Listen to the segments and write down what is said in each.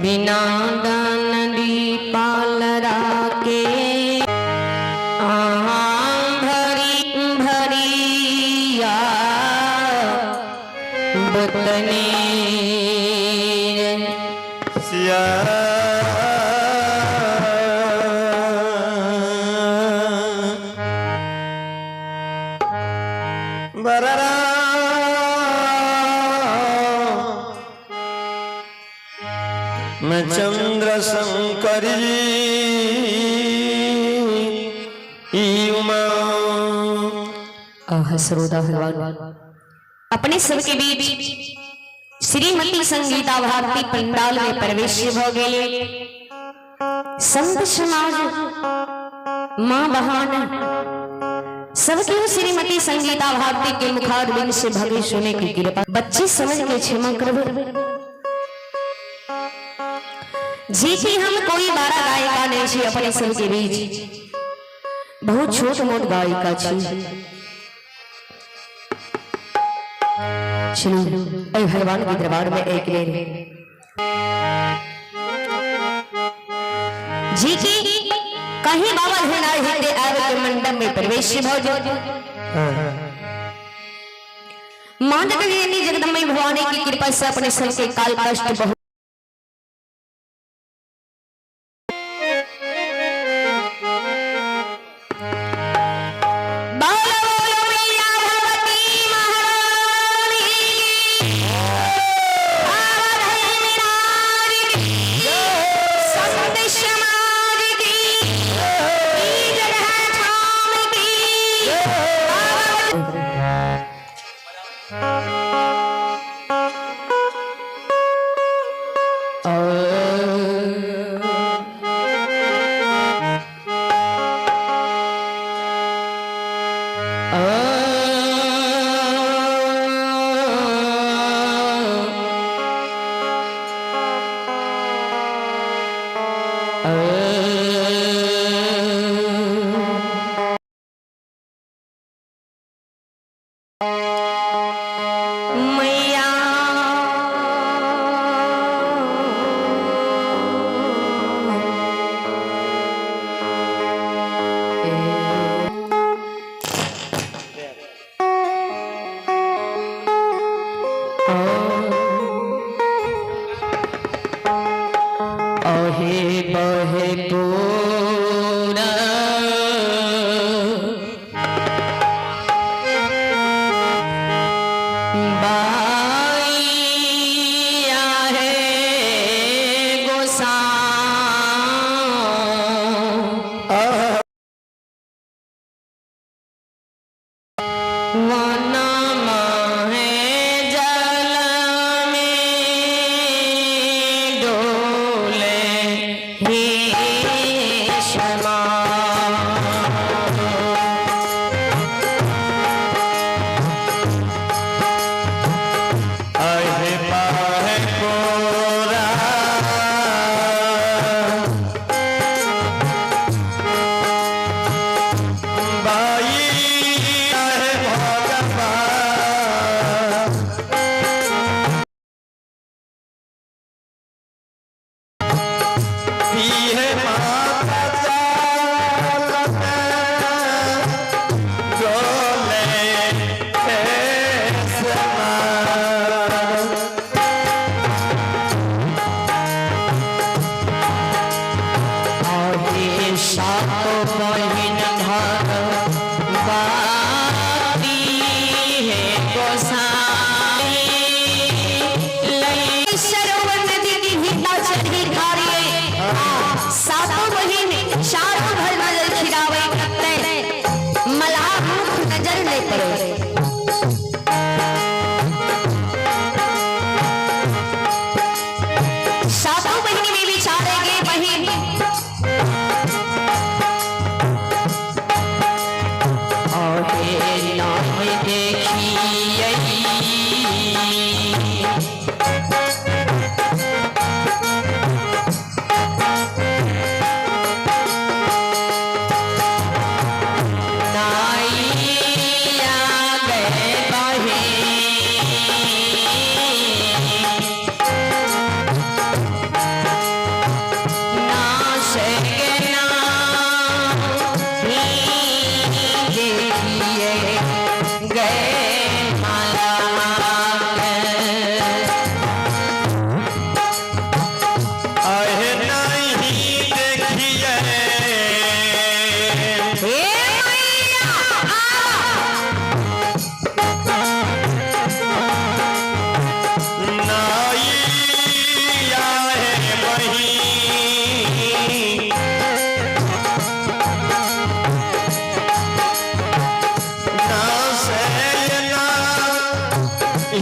बिना दान दीपाल राके भरी भरिया बतने सिया बररा मैं चंद्र शंकर श्रोता भगवान अपने सबके बीच श्रीमती संगीता भारती पंडाल में प्रवेश हो गए। संत समाज मां बहन सबके श्रीमती संगीता भारती के मुखारबिंद से भगे सुने की कृपा बच्चे समझ के क्षमा कर जी कि हम कोई बारा गायिका नहीं छी। अपने सबके बीच बहुत छोट मोट गायिका छी। चलो भगवान के दरबार में एक ले जी की कहीं बाबा हृदय हृदय आवे के मंडप में प्रवेश हो जाओ। मां जगदम्बा भवानी की कृपा से अपने सबके काल कष्ट बहुत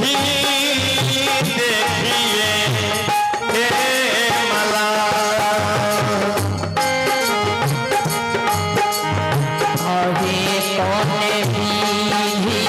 ही देखिए हे मला आहे कौन भी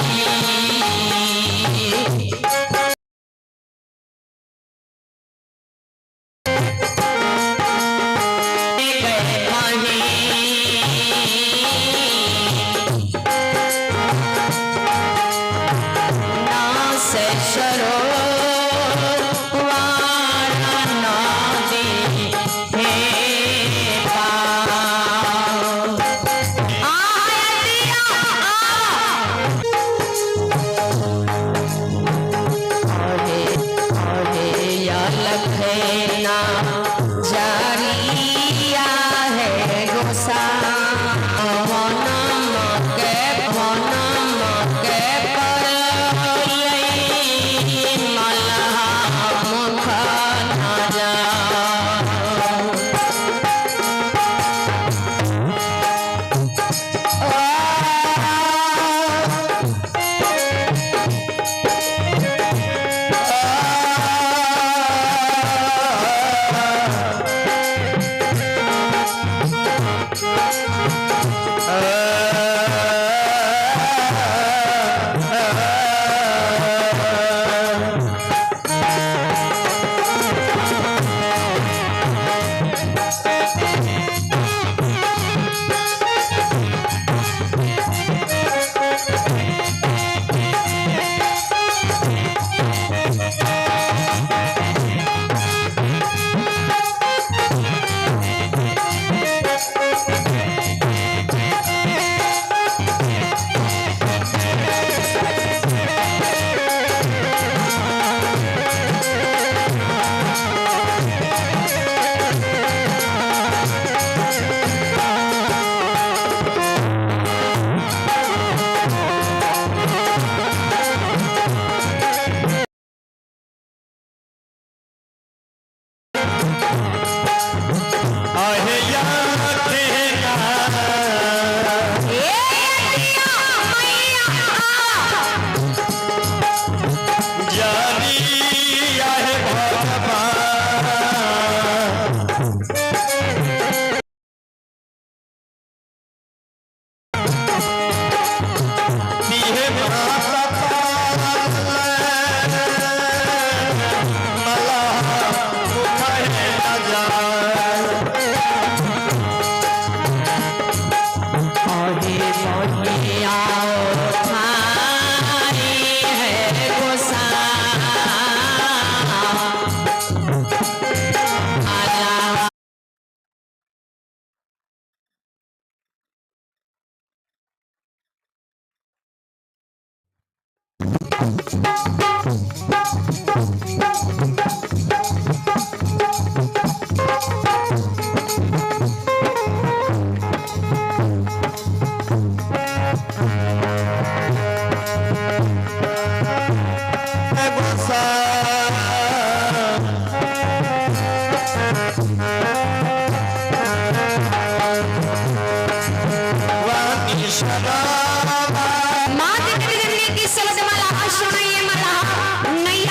माझे कधी की शब्द मला आशा नाहीये मला नाही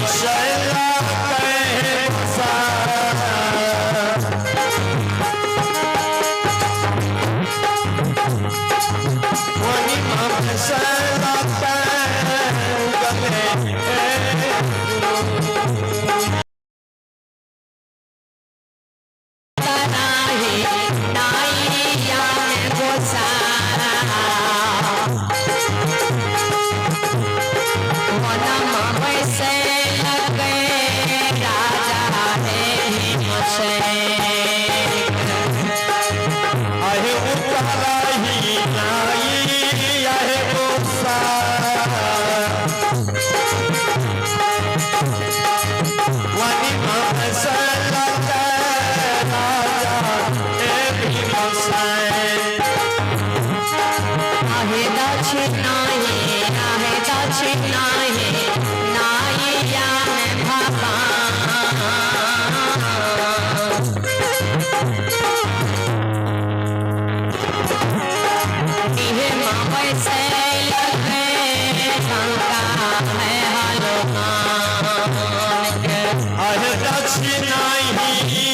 वैशला कैसा वनी वैशला आहे उताराही नाही आहे गोसा वनी वैशला राजा हे भीमसेन आहे दक्षिण नाही नाही या में भापा इहे मावे से लगे शंका है हनुमान के आहे दक्षिणाही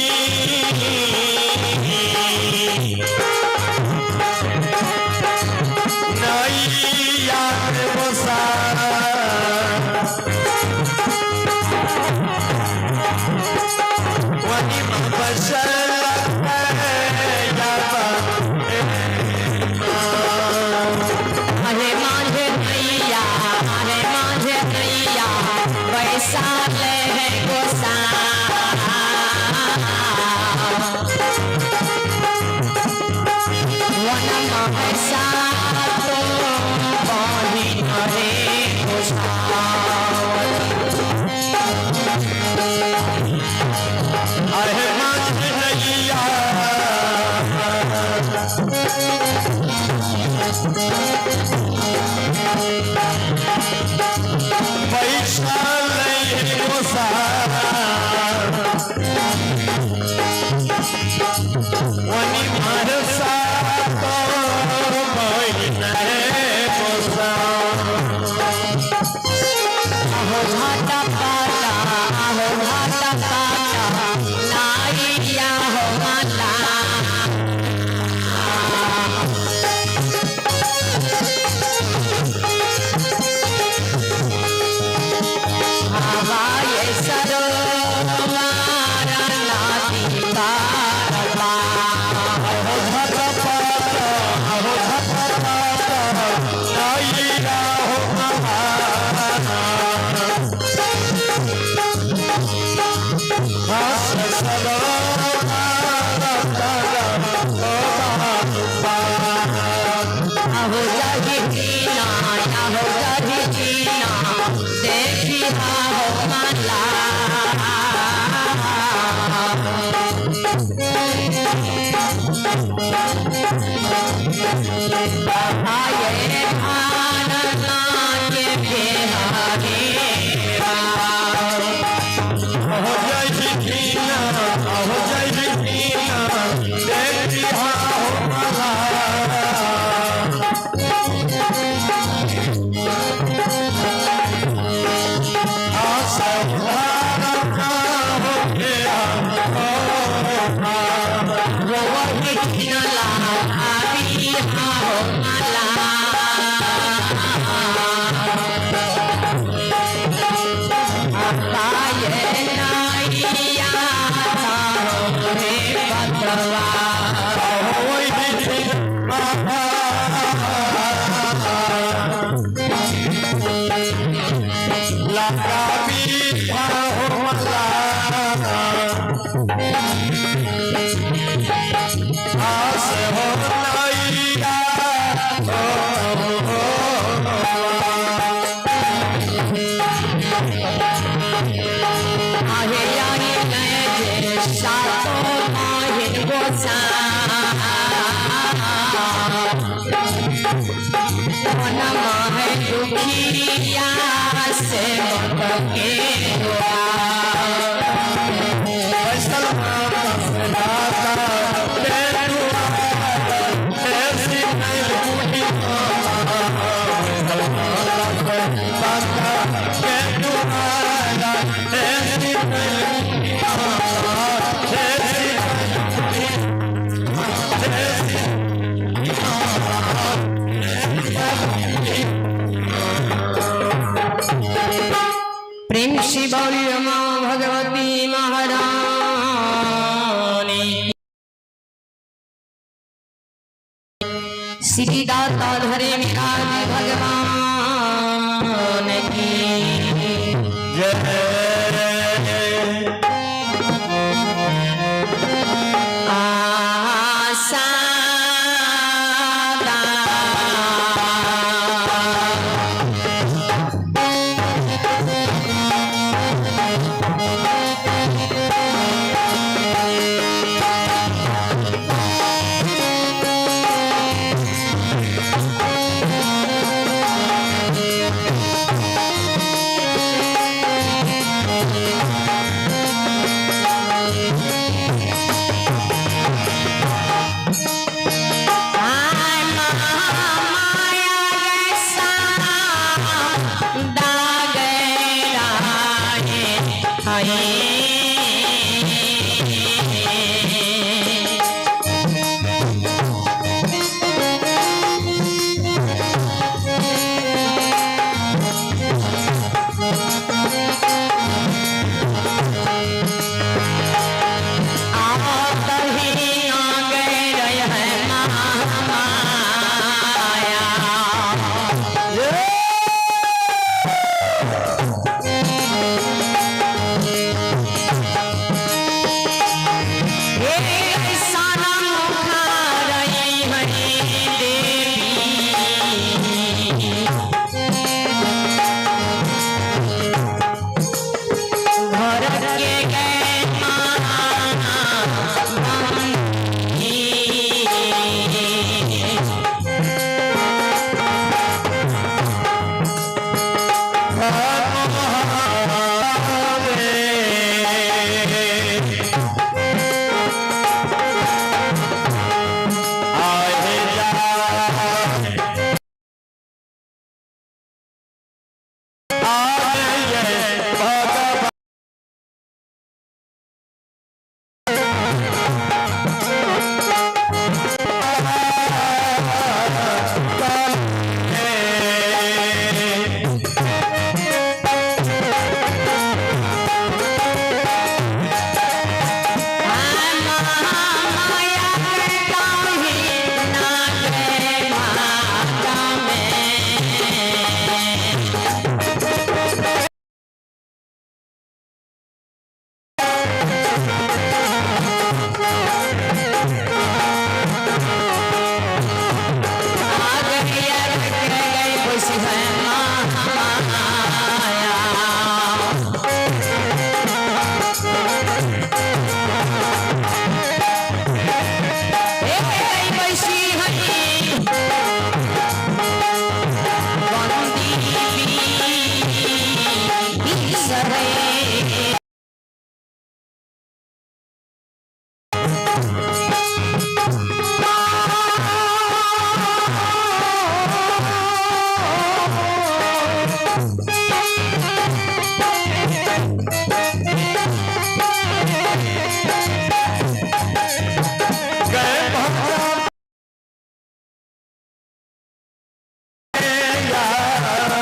नैया गोसा वनी वैशला अरे माझे नैया वैसा ले है गोसा वन वैसा तो बही रे गोसा आहे माझे नैया वैशाली गोसा वनी भरसा तो बहिन गोसा अहो घाटा पाटा नाइया हो माता हवाए सरोवर नाती तारवा अहो झटपट नैया हो हस अहो जही जीना देखी हो माला आये भानना के बिहारी अहो जय कीना देखी हो मला प्रेम से बोलिए माँ भगवती महारानी श्री दाता धरे विराज भगवान की आशा Sarah